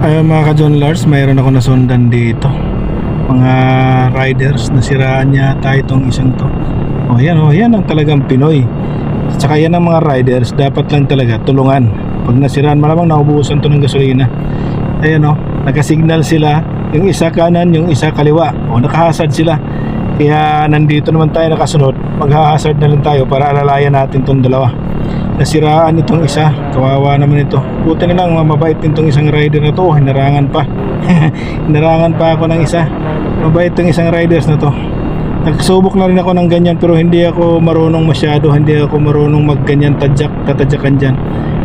Ayun mga ka-John Lars, mayroon ako nasundan dito. Mga riders, nasiraan niya tayo itong isang to. O yan ang talagang Pinoy. At saka yan ang mga riders, dapat lang talaga tulungan. Pag nasiraan, malamang naubusan to ng gasolina. Ayan nakasignal sila. Yung isa kanan, yung isa kaliwa. O nakahasad sila. Kaya nandito naman tayo nakasunod. Maghahasad na lang tayo para alalayan natin tong dalawa. Nasiraan itong isa, kawawa naman ito. Buti na lang mabait itong isang rider na to. Hinarangan pa. Hinarangan pa ako ng isa. Mabait itong isang riders na to. Nagsubok na rin ako ng ganyan, pero hindi ako marunong masyado. Hindi ako marunong magganyan tatadyakan dyan.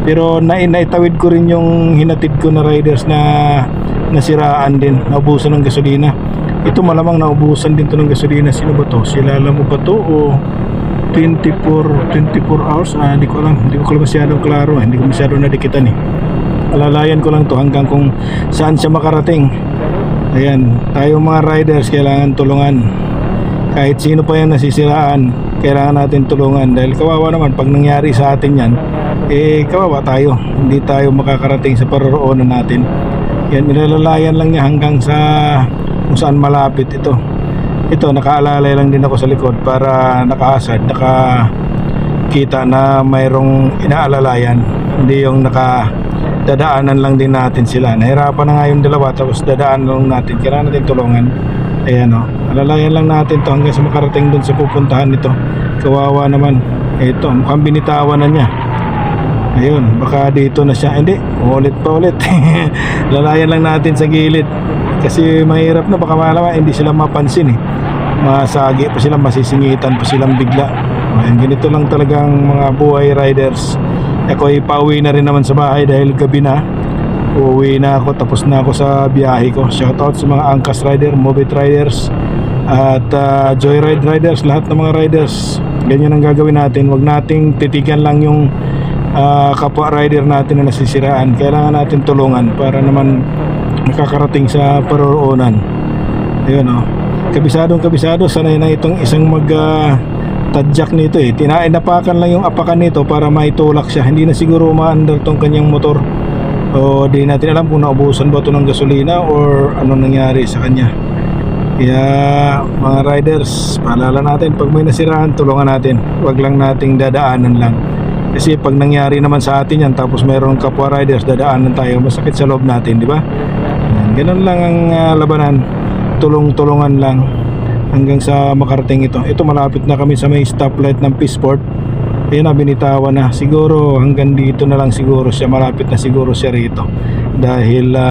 Pero naitawid ko rin yung hinatid ko na riders na nasiraan din, naubusan ng gasolina. Ito malamang naubusan din to ng gasolina. Sino ba to? Silala mo ba to o 24 hours? Hindi ko masyadong klaro. Hindi ko masyadong nadikitan alalayan ko lang to hanggang kung saan siya makarating. Ayan, tayo mga riders kailangan tulungan. Kahit sino pa yan nasisiraan, kailangan natin tulungan. Dahil kawawa naman pag nangyari sa atin yan, kawawa tayo. Hindi tayo makakarating sa paroroonan natin. Yan, nilalalayan lang niya hanggang sa kung saan malapit ito. Ito, nakaalalay lang din ako sa likod para nakahasad, nakakita na mayroong inaalalayan. Hindi yung dadaanan lang din natin sila. Nahirapan na nga yung dalawa, tapos dadaan lang natin. Kailangan natin tulungan. Ayan alalayan lang natin to hanggang sa makarating dun sa pupuntahan nito. Kawawa naman. Ito, mukhang binitawan na niya. Ayun, baka dito na siya. Hindi, ulit. Lalayan lang natin sa gilid. Kasi mahirap na, baka malaman hindi sila mapansin masagi pa sila, masisingitan pa silang bigla. Ayan, ganito lang talagang mga buhay riders. Ako ay pauwi na rin naman sa bahay dahil gabi na. Uuwi na ako, tapos na ako sa biyahe ko. Shoutout sa mga Angkas rider, Mobit riders at Joyride riders, lahat ng mga riders. Ganyan ang gagawin natin. Huwag nating titigan lang yung kapwa rider natin na nasisiraan. Kailangan natin tulungan para naman nakakarating sa paroroonan. Ayun kabisado, sanay na itong isang tadyak nito Tinainapakan lang yung apakan nito para maitulak siya. Hindi na siguro umaandar tong kanyang motor. O di natin alam kung naubusan ba ito ng gasolina or ano nangyari sa kanya. Kaya mga riders, paalala natin, pag may nasiraan, tulungan natin. Huwag lang nating dadaanan lang. Kasi pag nangyari naman sa atin yan, tapos mayroong kapwa riders, dadaanan tayo, masakit sa loob natin, di ba? Ganun lang ang labanan. Tulong-tulungan lang hanggang sa makarating ito. Ito, malapit na kami sa may stoplight ng Peaceport. Ayan binitawan na. Siguro hanggang dito na lang siguro siya. Malapit na siguro siya rito. Dahil